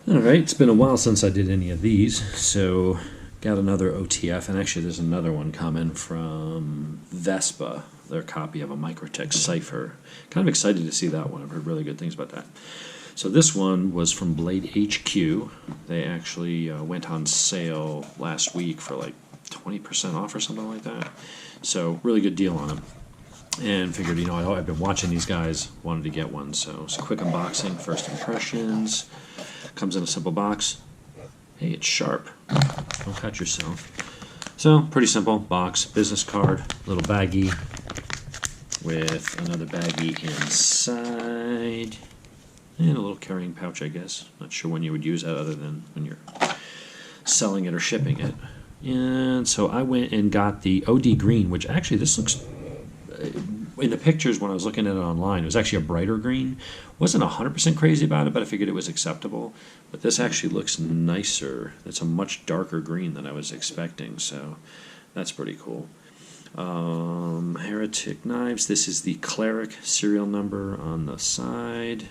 Alright, it's been a while since I did any of these, so got another OTF, and actually there's another one coming from Vespa, their copy of a Microtech Cypher. Kind of excited to see that one. I've heard really good things about that. So this one was from Blade HQ. They actually went on sale last week for like 20% off or something like that. So really good deal on them. And figured, I've been watching these guys, wanted to get one. So it's a quick unboxing, first impressions. Comes in a simple box. Hey, it's sharp. Don't cut yourself. So, pretty simple box. Business card, little baggie with another baggie inside. And a little carrying pouch, I guess. Not sure when you would use that other than when you're selling it or shipping it. And so I went and got the OD green, which actually this looks... in the pictures when I was looking at it online, it was actually a brighter green. Wasn't 100% crazy about it, but I figured it was acceptable. But this actually looks nicer. It's a much darker green than I was expecting, so that's pretty cool. Heretic knives. This is the Cleric serial number on the side.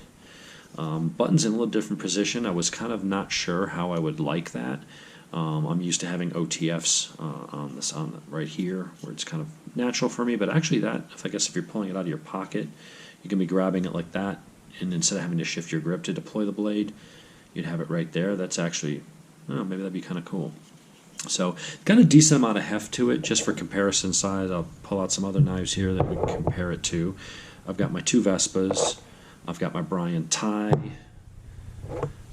Buttons in a little different position. I was kind of not sure how I would like that. I'm used to having OTFs on right here, where it's kind of natural for me. But actually, I guess if you're pulling it out of your pocket, you can be grabbing it like that, and instead of having to shift your grip to deploy the blade, you'd have it right there. That's actually, maybe that'd be kind of cool. So, got a decent amount of heft to it, just for comparison size. I'll pull out some other knives here that we can compare it to. I've got my two Vespas. I've got my Brian tie.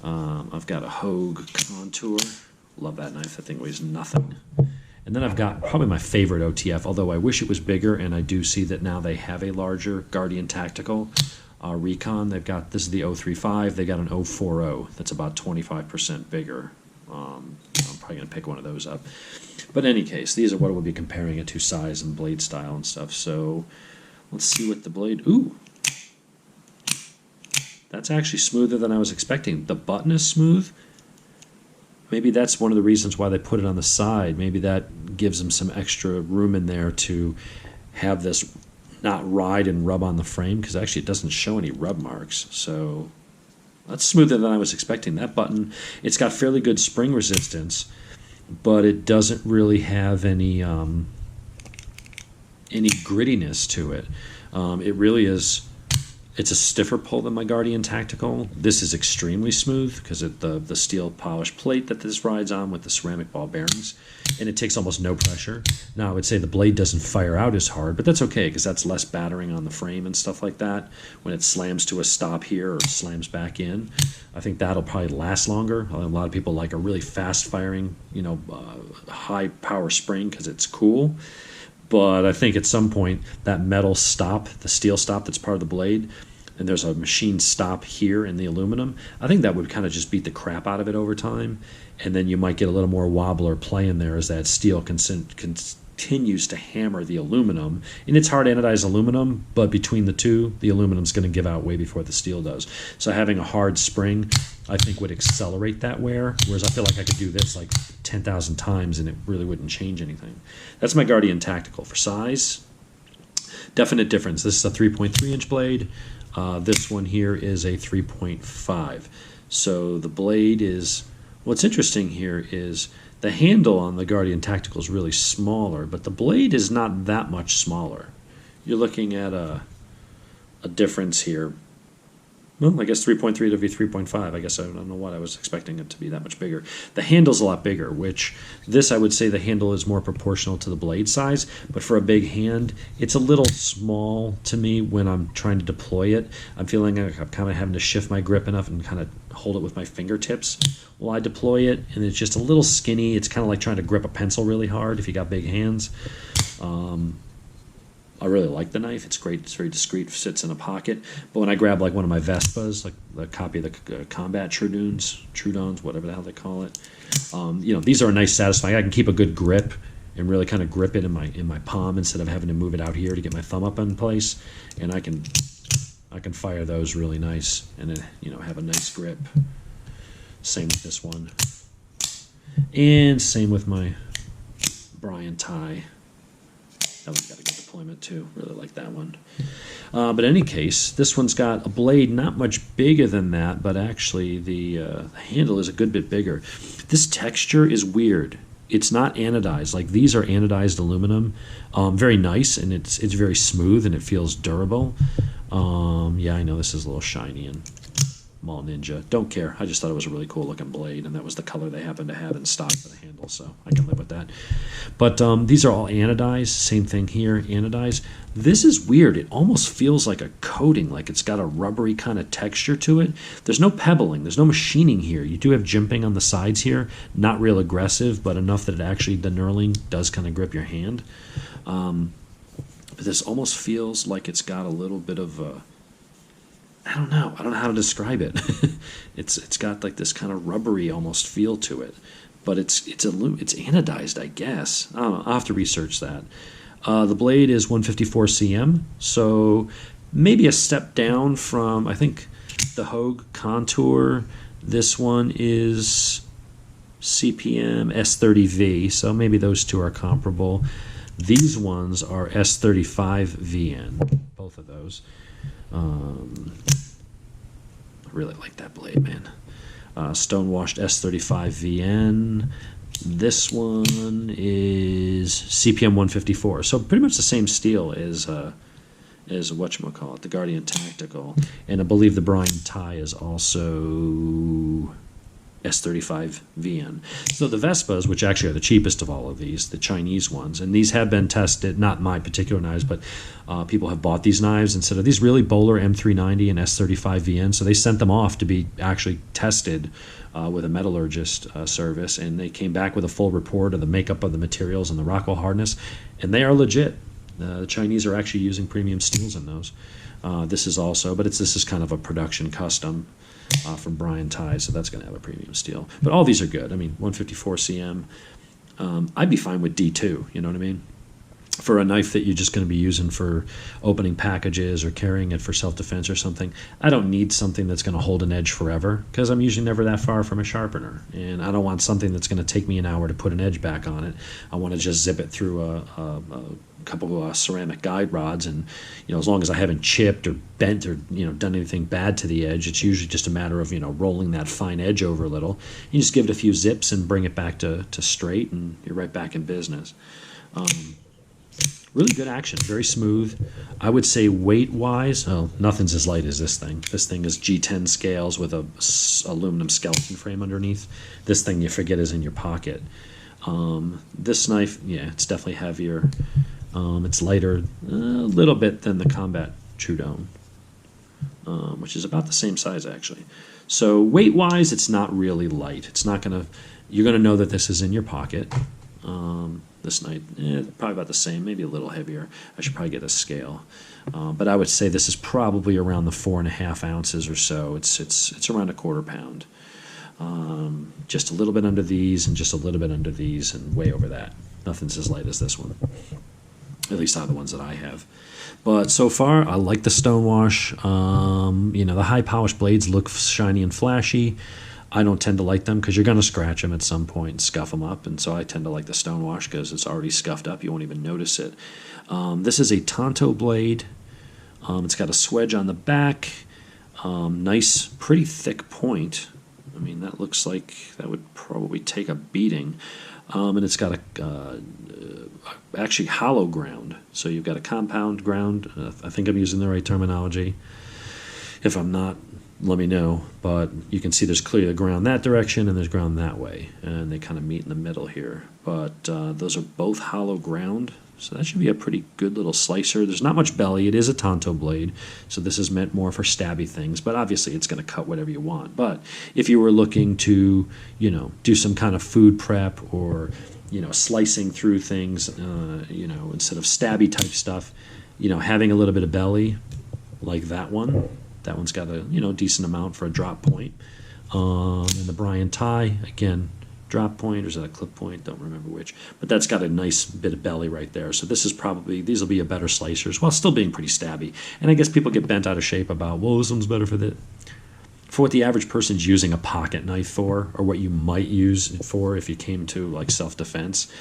I've got a Hogue Contour. Love that knife. That thing weighs nothing. And then I've got probably my favorite OTF, although I wish it was bigger, and I do see that now they have a larger Guardian Tactical Recon. This is the 035. They got an 040 that's about 25% bigger. I'm probably going to pick one of those up. But in any case, these are what we'll be comparing it to, size and blade style and stuff. So let's see what the blade... Ooh! That's actually smoother than I was expecting. The button is smooth. Maybe that's one of the reasons why they put it on the side. Maybe that gives them some extra room in there to have this not ride and rub on the frame, because actually it doesn't show any rub marks. So that's smoother than I was expecting. That button, it's got fairly good spring resistance, but it doesn't really have any grittiness to it. It really is... It's a stiffer pull than my Guardian Tactical. This is extremely smooth because of the steel polished plate that this rides on with the ceramic ball bearings, and it takes almost no pressure. Now, I would say the blade doesn't fire out as hard, but that's okay because that's less battering on the frame and stuff like that. When it slams to a stop here or slams back in, I think that'll probably last longer. A lot of people like a really fast firing, high power spring because it's cool. But I think at some point that metal stop, the steel stop that's part of the blade, and there's a machine stop here in the aluminum, I think that would kind of just beat the crap out of it over time. And then you might get a little more wobbler play in there as that steel continues to hammer the aluminum. And it's hard anodized aluminum, but between the two, the aluminum's going to give out way before the steel does. So having a hard spring, I think, would accelerate that wear, whereas I feel like I could do this like 10,000 times and it really wouldn't change anything. That's my Guardian Tactical. For size, definite difference. This is a 3.3-inch blade. This one here is a 3.5. So the blade is... What's interesting here is the handle on the Guardian Tactical is really smaller, but the blade is not that much smaller. You're looking at a difference here. Well, I guess 3.3 to be 3.5. I guess I don't know what I was expecting it to be that much bigger. The handle's a lot bigger, which this I would say the handle is more proportional to the blade size, but for a big hand, it's a little small to me when I'm trying to deploy it. I'm feeling like I'm kind of having to shift my grip enough and kind of hold it with my fingertips while I deploy it, and it's just a little skinny. It's kind of like trying to grip a pencil really hard if you got big hands. I really like the knife. It's great. It's very discreet. Sits in a pocket. But when I grab like one of my Vespas, like a copy of the Combat Trudons, whatever the hell they call it, these are a nice, satisfying. I can keep a good grip and really kind of grip it in my palm instead of having to move it out here to get my thumb up in place. And I can fire those really nice and then have a nice grip. Same with this one, and same with my Brian tie. That one's got a good deployment too. Really like that one. But in any case, this one's got a blade not much bigger than that, but actually the handle is a good bit bigger. This texture is weird. It's not anodized. Like these are anodized aluminum. Very nice, and it's very smooth, and it feels durable. Yeah, I know this is a little shiny and Mall Ninja. Don't care. I just thought it was a really cool looking blade, and that was the color they happened to have in stock for the handle, so I can live with that. But these are all anodized. Same thing here, anodized. This is weird. It almost feels like a coating, like it's got a rubbery kind of texture to it. There's no pebbling. There's no machining here. You do have jimping on the sides here. Not real aggressive, but enough that it actually, the knurling does kind of grip your hand. But this almost feels like it's got a little bit of a, I don't know how to describe it. It's got like this kind of rubbery almost feel to it, but it's anodized, I guess. I don't know. I'll have to research that. The blade is 154 cm, so maybe a step down from, I think, the Hogue Contour. This one is CPM S30V, so maybe those two are comparable. These ones are S35VN, both of those. I really like that blade, man. Stonewashed S35VN. This one is CPM 154. So pretty much the same steel as whatchamacallit, the Guardian Tactical. And I believe the Brian Ty is also S35VN. So the Vespas, which actually are the cheapest of all of these, the Chinese ones, and these have been tested, not my particular knives, but people have bought these knives instead of these really Bowler M390 and S35VN, so they sent them off to be actually tested with a metallurgist service, and they came back with a full report of the makeup of the materials and the Rockwell hardness, and they are legit. The Chinese are actually using premium steels in those. This is also, but this is kind of a production custom from Brian Ty, so that's going to have a premium steel. But all these are good. I mean, 154 cm. I'd be fine with D2, you know what I mean? For a knife that you're just going to be using for opening packages or carrying it for self-defense or something, I don't need something that's going to hold an edge forever, because I'm usually never that far from a sharpener. And I don't want something that's going to take me an hour to put an edge back on it. I want to just zip it through a couple of ceramic guide rods, and as long as I haven't chipped or bent or done anything bad to the edge, it's usually just a matter of rolling that fine edge over a little. You just give it a few zips and bring it back to straight, and you're right back in business. Really good action, very smooth. I would say weight-wise, nothing's as light as this thing. This thing is G10 scales with a aluminum skeleton frame underneath. This thing you forget is in your pocket. This knife, yeah, it's definitely heavier. It's lighter a little bit than the Combat Trudon, which is about the same size actually. So weight-wise, it's not really light. It's not gonna. You're gonna know that this is in your pocket. This knife, probably about the same, maybe a little heavier. I should probably get a scale, but I would say this is probably around the 4.5 ounces or so. It's around a quarter pound. Just a little bit under these, and just a little bit under these, and way over that. Nothing's as light as this one. At least out of the ones that I have. But so far, I like the Stonewash. The high polished blades look shiny and flashy. I don't tend to like them because you're going to scratch them at some point and scuff them up. And so I tend to like the Stonewash because it's already scuffed up. You won't even notice it. This is a Tanto blade. It's got a swedge on the back. Nice, pretty thick point. I mean, that looks like that would probably take a beating. And it's got actually hollow ground. So you've got a compound ground. I think I'm using the right terminology. If I'm not, let me know. But you can see there's clearly a ground that direction and there's ground that way. And they kind of meet in the middle here. But those are both hollow ground. So that should be a pretty good little slicer. There's not much belly. It is a Tanto blade. So this is meant more for stabby things. But obviously it's going to cut whatever you want. But if you were looking to, do some kind of food prep or, slicing through things, instead of stabby type stuff, having a little bit of belly like that one. That one's got a, decent amount for a drop point. And the Brian Ty, again, drop point, or is that a clip point? Don't remember which. But that's got a nice bit of belly right there. So these will be a better slicers while still being pretty stabby. And I guess people get bent out of shape about, well, this one's better for that. For what the average person's using a pocket knife for, or what you might use it for if you came to like self-defense,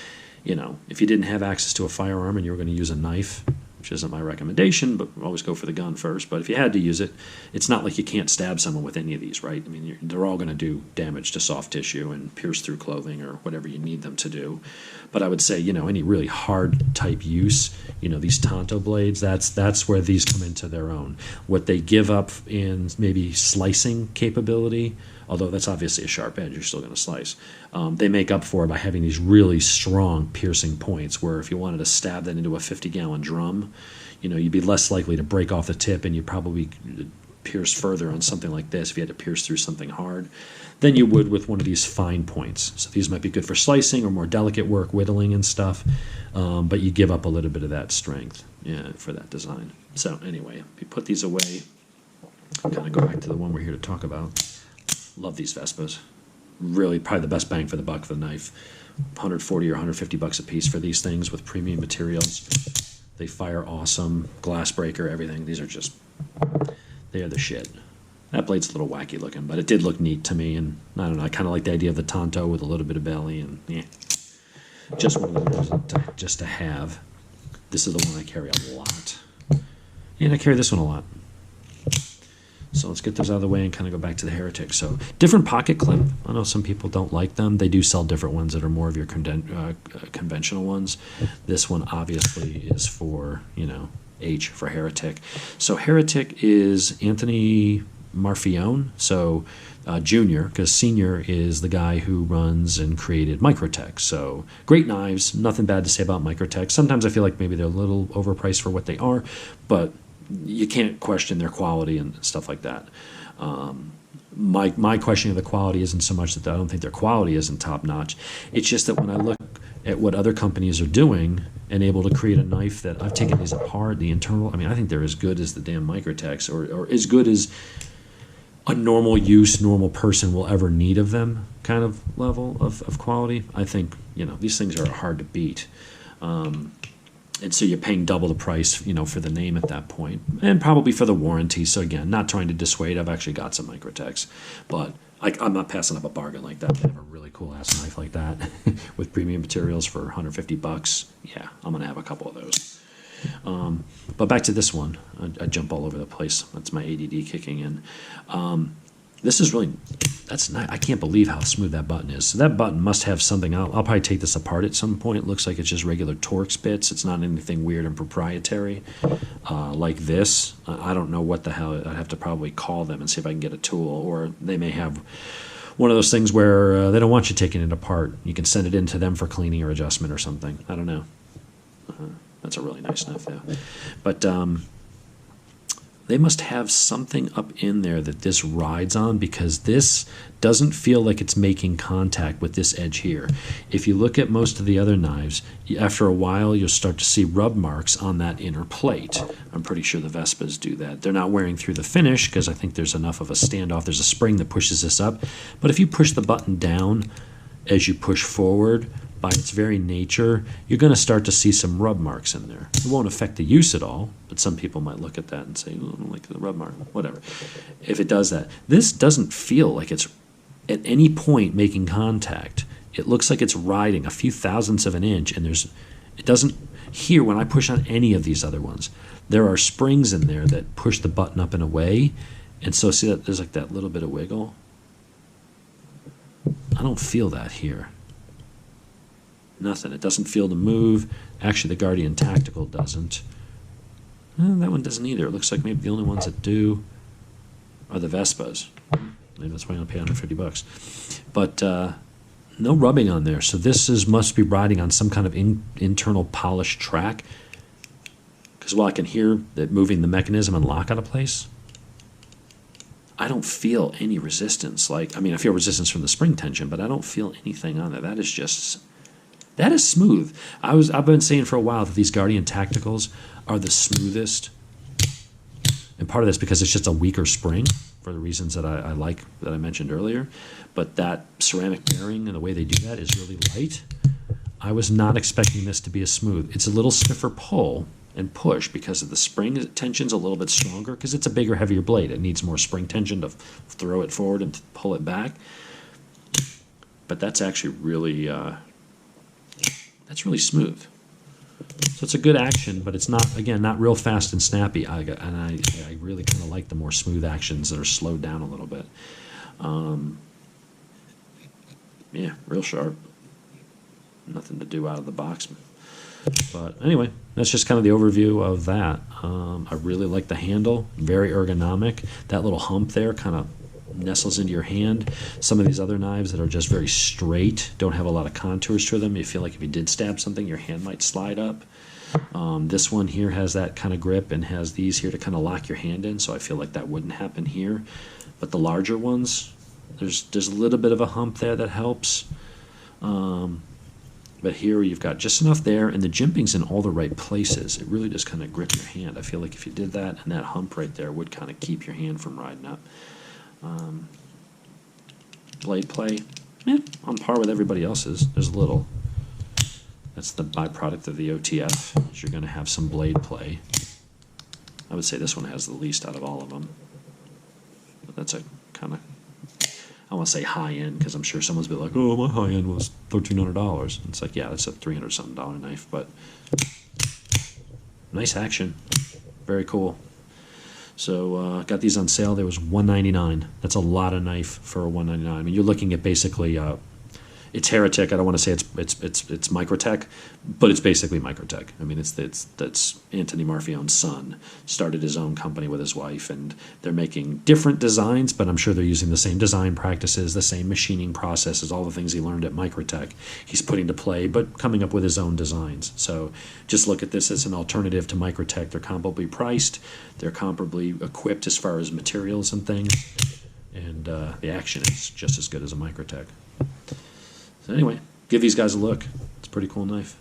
You know, if you didn't have access to a firearm and you were going to use a knife, which isn't my recommendation, but always go for the gun first. But if you had to use it, it's not like you can't stab someone with any of these, right? I mean, they're all going to do damage to soft tissue and pierce through clothing or whatever you need them to do. But I would say, you know, any really hard type use, you know, these Tanto blades, that's where these come into their own. What they give up in maybe slicing capability, although that's obviously a sharp edge, you're still going to slice. They make up for it by having these really strong piercing points where if you wanted to stab that into a 50-gallon drum, you know, you'd be less likely to break off the tip and you'd probably pierce further on something like this if you had to pierce through something hard than you would with one of these fine points. So these might be good for slicing or more delicate work, whittling and stuff, but you give up a little bit of that strength for that design. So anyway, we put these away. Kind of go back to the one we're here to talk about. Love these Vespas. Really, probably the best bang for the buck for the knife. 140 or 150 bucks a piece for these things with premium materials. They fire awesome. Glass breaker, everything. These are just, they are the shit. That blade's a little wacky looking, but it did look neat to me. And I don't know, I kind of like the idea of the Tanto with a little bit of belly. And yeah, just one of those just to have. This is the one I carry a lot. And I carry this one a lot. So let's get those out of the way and kind of go back to the Heretic. So different pocket clip. I know some people don't like them. They do sell different ones that are more of your conventional ones. This one obviously is for, you know, H for Heretic. So Heretic is Anthony Marfione, so junior, because senior is the guy who runs and created Microtech. So great knives, nothing bad to say about Microtech. Sometimes I feel like maybe they're a little overpriced for what they are, but you can't question their quality and stuff like that. My questioning of the quality isn't so much that I don't think their quality isn't top notch. It's just that when I look at what other companies are doing and able to create a knife that I've taken these apart, the internal, I mean, I think they're as good as the damn Microtechs or as good as a normal use, normal person will ever need of them kind of level of quality. I think, you know, these things are hard to beat. And so you're paying double the price, you know, for the name at that point, and probably for the warranty. So again, not trying to dissuade. I've actually got some Microtechs, but I'm not passing up a bargain like that. They have a really cool ass knife like that with premium materials for 150 bucks. Yeah, I'm gonna have a couple of those. But back to this one. I jump all over the place. That's my ADD kicking in. This is really, that's nice. I can't believe how smooth that button is. So that button must have something. I'll probably take this apart at some point. It looks like it's just regular Torx bits. It's not anything weird and proprietary like this. I don't know what the hell. I'd have to probably call them and see if I can get a tool. Or they may have one of those things where they don't want you taking it apart. You can send it in to them for cleaning or adjustment or something. I don't know. That's a really nice knife, though. But they must have something up in there that this rides on, because this doesn't feel like it's making contact with this edge here. If you look at most of the other knives, after a while you'll start to see rub marks on that inner plate. I'm pretty sure the Vespas do that. They're not wearing through the finish because I think there's enough of a standoff. There's a spring that pushes this up. But if you push the button down as you push forward, by its very nature, you're going to start to see some rub marks in there. It won't affect the use at all, but some people might look at that and say, oh, I don't like the rub mark, whatever. If it does that. This doesn't feel like it's at any point making contact. It looks like it's riding a few thousandths of an inch, and it doesn't, here when I push on any of these other ones, there are springs in there that push the button up and away, and so see that there's like that little bit of wiggle. I don't feel that here. Nothing. It doesn't feel the move. Actually, the Guardian Tactical doesn't. That one doesn't either. It looks like maybe the only ones that do are the Vespas. Maybe that's why I'm going to pay 150 bucks. But no rubbing on there. So this must be riding on some kind of internal polished track. Because while I can hear that moving the mechanism and lock out of place, I don't feel any resistance. I feel resistance from the spring tension, but I don't feel anything on there. That is just... That is smooth. I've been saying for a while that these Guardian Tacticals are the smoothest. And part of this because it's just a weaker spring for the reasons that I like, that I mentioned earlier. But that ceramic bearing and the way they do that is really light. I was not expecting this to be as smooth. It's a little stiffer pull and push because of the spring tension's a little bit stronger because it's a bigger, heavier blade. It needs more spring tension to throw it forward and pull it back. But that's actually really... That's really smooth. So it's a good action, but it's not, again, not real fast and snappy. I really kind of like the more smooth actions that are slowed down a little bit. Yeah, real sharp. Nothing to do out of the box. But anyway, that's just kind of the overview of that. I really like the handle, very ergonomic. That little hump there kind of nestles into your hand. Some of these other knives that are just very straight, don't have a lot of contours to them. You feel like if you did stab something, your hand might slide up. This one here has that kind of grip and has these here to kind of lock your hand in, so I feel like that wouldn't happen here. But the larger ones, there's a little bit of a hump there that helps. But here you've got just enough there, and the jimping's in all the right places. It really just kind of grip your hand. I feel like if you did that, and that hump right there would kind of keep your hand from riding up. Blade play, on par with everybody else's. There's a little. That's the byproduct of the OTF, is you're going to have some blade play. I would say this one has the least out of all of them. But that's a kind of, I want to say high end, because I'm sure someone's been like, oh, my high end was $1,300. It's like, yeah, that's a $300-something knife, but nice action. Very cool. So got these on sale. There was $199. That's a lot of knife for a $199. I mean, you're looking at basically it's Heretic. I don't want to say it's Microtech, but it's basically Microtech. I mean, that's Anthony Marfione's son started his own company with his wife, and they're making different designs, but I'm sure they're using the same design practices, the same machining processes, all the things he learned at Microtech. He's putting to play, but coming up with his own designs. So just look at this as an alternative to Microtech. They're comparably priced. They're comparably equipped as far as materials and things, and the action is just as good as a Microtech. So anyway, give these guys a look. It's a pretty cool knife.